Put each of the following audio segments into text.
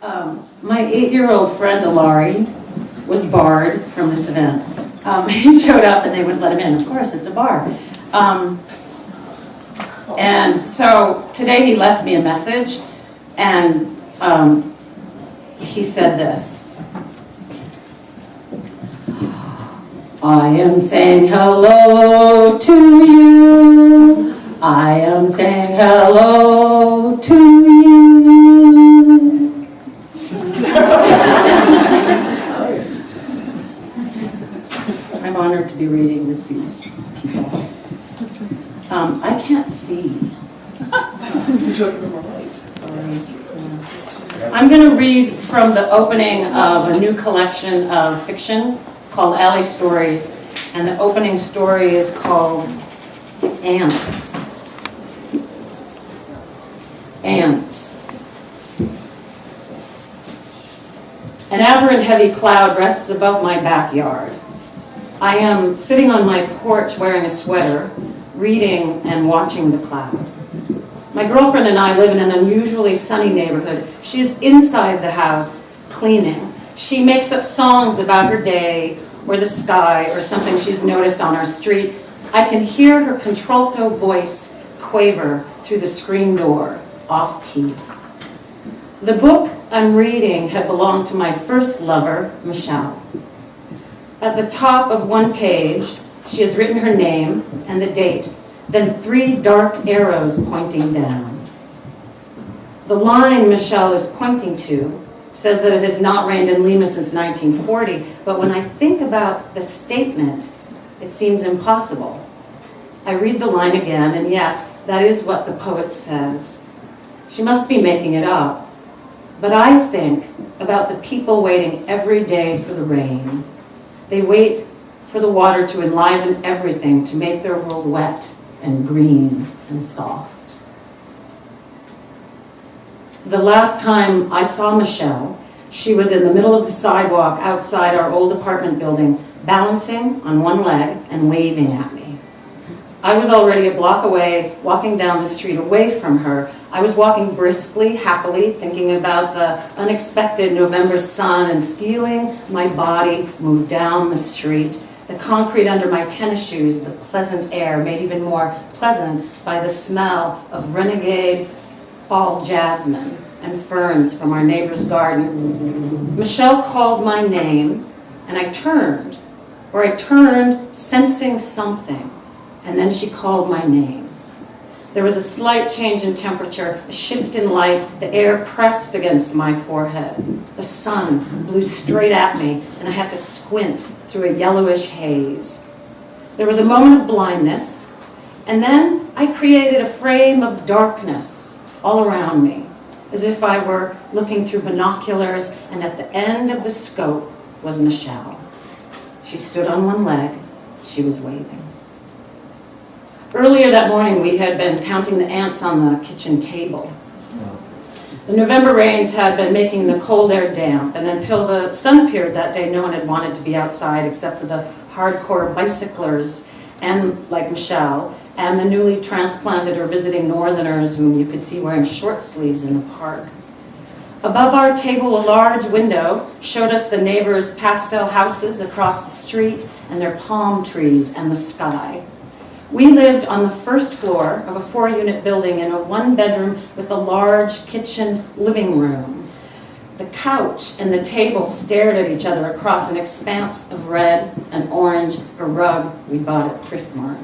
My 8-year-old friend, Alari, was barred from this event. He showed up and they wouldn't let him in. Of course, it's a bar. And so today he left me a message, and he said this. I am saying hello to you. I am saying hello to you. I'm honored to be reading with these people. I can't see. Sorry. I'm going to read from the opening of a new collection of fiction called Alley Stories, and the opening story is called Ants. Ants. An aberrant heavy cloud rests above my backyard. I am sitting on my porch wearing a sweater, reading and watching the cloud. My girlfriend and I live in an unusually sunny neighborhood. She is inside the house, cleaning. She makes up songs about her day, or the sky, or something she's noticed on our street. I can hear her contralto voice quaver through the screen door, off-key. The book I'm reading had belonged to my first lover, Michelle. At the top of one page, she has written her name and the date, then 3 dark arrows pointing down. The line Michelle is pointing to says that it has not rained in Lima since 1940, but when I think about the statement, it seems impossible. I read the line again, and yes, that is what the poet says. She must be making it up. But I think about the people waiting every day for the rain. They wait for the water to enliven everything, to make their world wet and green and soft. The last time I saw Michelle, she was in the middle of the sidewalk outside our old apartment building, balancing on one leg and waving at me. I was already a block away, walking down the street away from her. I was walking briskly, happily, thinking about the unexpected November sun and feeling my body move down the street. The concrete under my tennis shoes, the pleasant air, made even more pleasant by the smell of renegade fall jasmine and ferns from our neighbor's garden. Michelle called my name, and I turned sensing something, and then she called my name. There was a slight change in temperature, a shift in light. The air pressed against my forehead. The sun blew straight at me, and I had to squint through a yellowish haze. There was a moment of blindness, and then I created a frame of darkness all around me, as if I were looking through binoculars, and at the end of the scope was Michelle. She stood on one leg. She was waving. Earlier that morning, we had been counting the ants on the kitchen table. The November rains had been making the cold air damp, and until the sun appeared that day, no one had wanted to be outside except for the hardcore bicyclers, and like Michelle, and the newly transplanted or visiting northerners whom you could see wearing short sleeves in the park. Above our table, a large window showed us the neighbors' pastel houses across the street and their palm trees and the sky. We lived on the first floor of a 4-unit building in a 1-bedroom with a large kitchen living room. The couch and the table stared at each other across an expanse of red and orange, a rug we bought at Thrift Mart.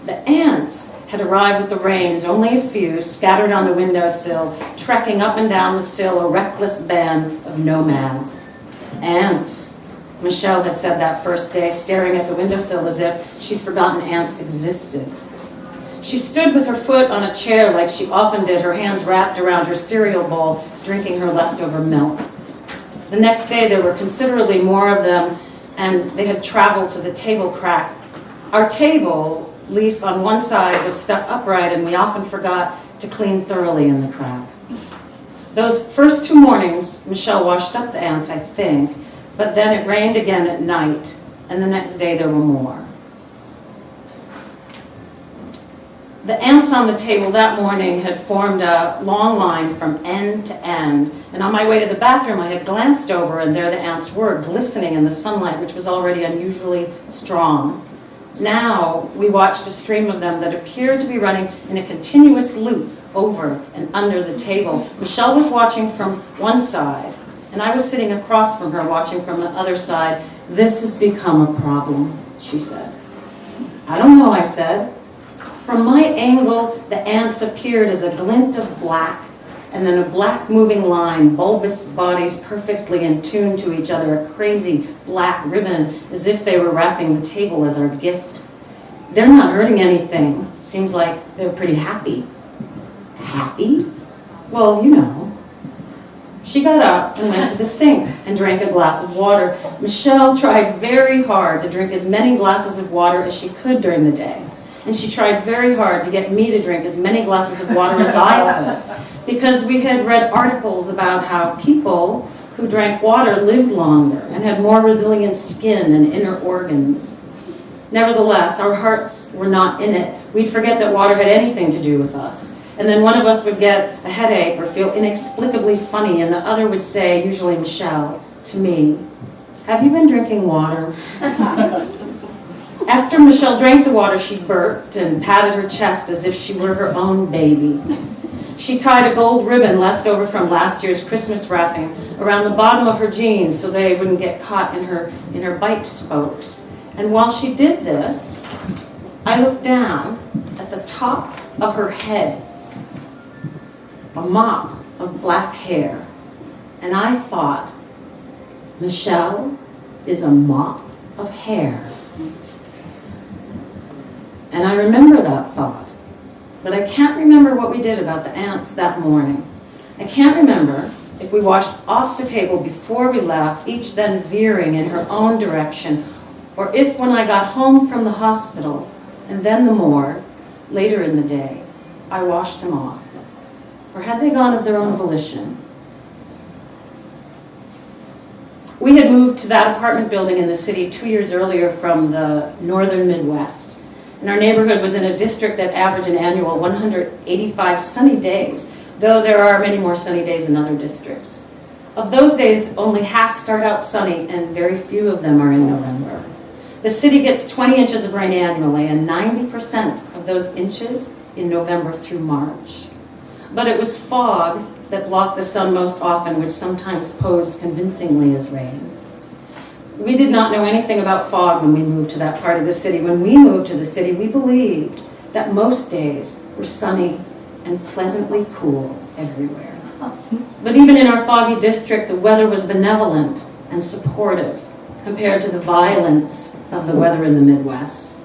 The ants had arrived with the rains, only a few, scattered on the windowsill, trekking up and down the sill, a reckless band of nomads. Ants. Michelle had said that first day, staring at the windowsill as if she'd forgotten ants existed. She stood with her foot on a chair like she often did, her hands wrapped around her cereal bowl, drinking her leftover milk. The next day there were considerably more of them, and they had traveled to the table crack. Our table leaf on one side was stuck upright, and we often forgot to clean thoroughly in the crack. Those first 2 mornings, Michelle washed up the ants, I think, but then it rained again at night, and the next day there were more. The ants on the table that morning had formed a long line from end to end, and on my way to the bathroom I had glanced over, and there the ants were, glistening in the sunlight, which was already unusually strong. Now we watched a stream of them that appeared to be running in a continuous loop over and under the table. Michelle was watching from one side, and I was sitting across from her watching from the other side. "This has become a problem," she said. "I don't know," I said. From my angle, the ants appeared as a glint of black, and then a black moving line, bulbous bodies perfectly in tune to each other, a crazy black ribbon, as if they were wrapping the table as our gift. "They're not hurting anything. Seems like they're pretty happy." "Happy?" "Well, you know." She got up and went to the sink and drank a glass of water. Michelle tried very hard to drink as many glasses of water as she could during the day. And she tried very hard to get me to drink as many glasses of water as I could, because we had read articles about how people who drank water lived longer and had more resilient skin and inner organs. Nevertheless, our hearts were not in it. We'd forget that water had anything to do with us. And then one of us would get a headache or feel inexplicably funny, and the other would say, usually Michelle, to me, "Have you been drinking water?" After Michelle drank the water, she burped and patted her chest as if she were her own baby. She tied a gold ribbon left over from last year's Christmas wrapping around the bottom of her jeans so they wouldn't get caught in her bike spokes. And while she did this, I looked down at the top of her head, a mop of black hair, and I thought, Michelle is a mop of hair. And I remember that thought, but I can't remember what we did about the ants that morning. I can't remember if we washed off the table before we left, each then veering in her own direction, or if when I got home from the hospital, and then the morgue, later in the day, I washed them off. Or had they gone of their own volition? We had moved to that apartment building in the city 2 years earlier from the northern Midwest. And our neighborhood was in a district that averaged an annual 185 sunny days, though there are many more sunny days in other districts. Of those days, only half start out sunny, and very few of them are in November. The city gets 20 inches of rain annually, and 90% of those inches in November through March. But it was fog that blocked the sun most often, which sometimes posed convincingly as rain. We did not know anything about fog when we moved to that part of the city. When we moved to the city, we believed that most days were sunny and pleasantly cool everywhere. But even in our foggy district, the weather was benevolent and supportive compared to the violence of the weather in the Midwest.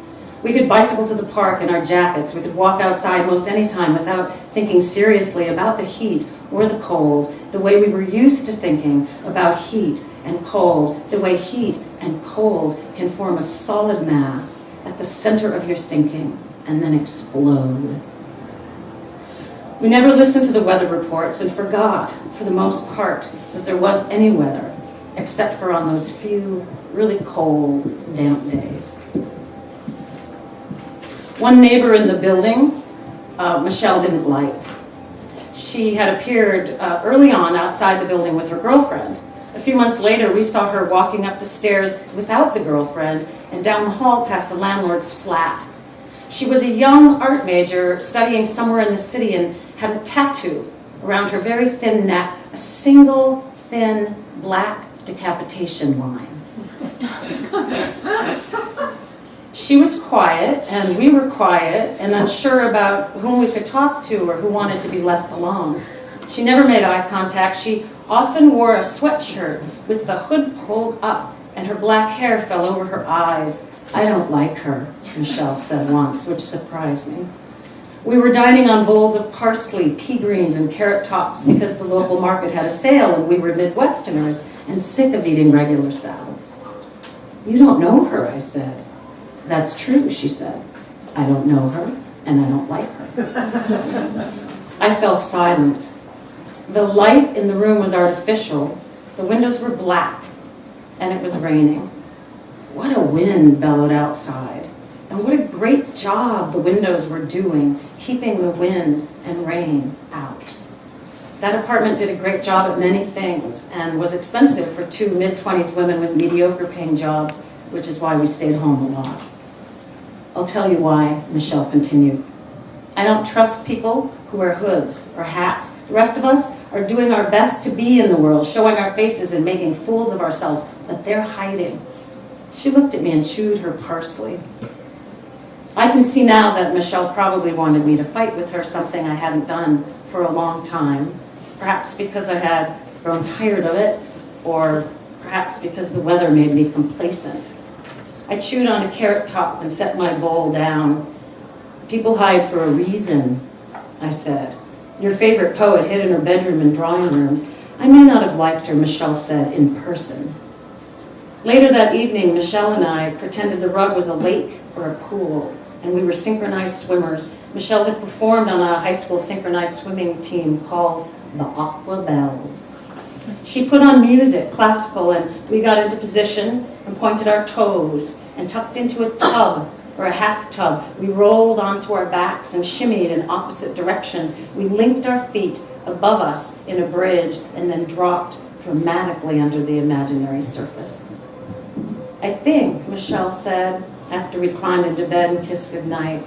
We could bicycle to the park in our jackets. We could walk outside most any time without thinking seriously about the heat or the cold, the way we were used to thinking about heat and cold, the way heat and cold can form a solid mass at the center of your thinking and then explode. We never listened to the weather reports and forgot, for the most part, that there was any weather, except for on those few really cold, damp days. One neighbor in the building, Michelle didn't like. She had appeared early on outside the building with her girlfriend. A few months later, we saw her walking up the stairs without the girlfriend and down the hall past the landlord's flat. She was a young art major studying somewhere in the city and had a tattoo around her very thin neck, a single thin black decapitation line. She was quiet, and we were quiet and unsure about whom we could talk to or who wanted to be left alone. She never made eye contact. She often wore a sweatshirt with the hood pulled up, and her black hair fell over her eyes. "I don't like her," Michelle said once, which surprised me. We were dining on bowls of parsley, pea greens, and carrot tops because the local market had a sale, and we were Midwesterners and sick of eating regular salads. "You don't know her," I said. "That's true," she said. "I don't know her, and I don't like her." I fell silent. The light in the room was artificial. The windows were black, and it was raining. What a wind bellowed outside. And what a great job the windows were doing, keeping the wind and rain out. That apartment did a great job at many things and was expensive for two mid-20s women with mediocre paying jobs, which is why we stayed home a lot. I'll tell you why, Michelle continued. I don't trust people who wear hoods or hats. The rest of us are doing our best to be in the world, showing our faces and making fools of ourselves, but they're hiding. She looked at me and chewed her parsley. I can see now that Michelle probably wanted me to fight with her, something I hadn't done for a long time, perhaps because I had grown tired of it, or perhaps because the weather made me complacent. I chewed on a carrot top and set my bowl down. People hide for a reason, I said. Your favorite poet hid in her bedroom and drawing rooms. I may not have liked her, Michelle said, in person. Later that evening, Michelle and I pretended the rug was a lake or a pool, and we were synchronized swimmers. Michelle had performed on a high school synchronized swimming team called the Aqua Bells. She put on music, classical, and we got into position and pointed our toes and tucked into a tub or a half tub. We rolled onto our backs and shimmied in opposite directions. We linked our feet above us in a bridge and then dropped dramatically under the imaginary surface. I think, Michelle said, after we climbed into bed and kissed goodnight,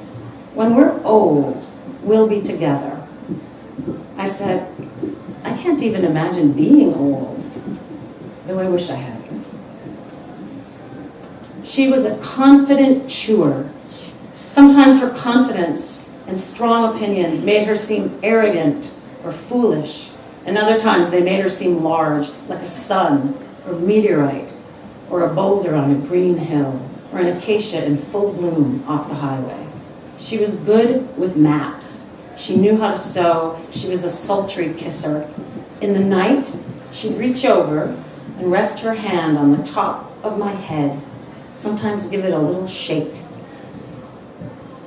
when we're old, we'll be together. I said, I can't even imagine being old, though I wish I had. She was a confident chewer. Sometimes her confidence and strong opinions made her seem arrogant or foolish, and other times they made her seem large, like a sun or meteorite or a boulder on a green hill or an acacia in full bloom off the highway. She was good with maps. She knew how to sew. She was a sultry kisser. In the night, she'd reach over and rest her hand on the top of my head, sometimes give it a little shake.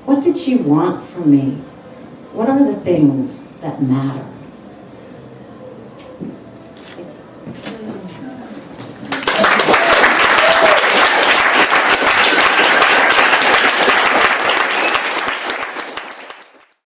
What did she want from me? What are the things that matter?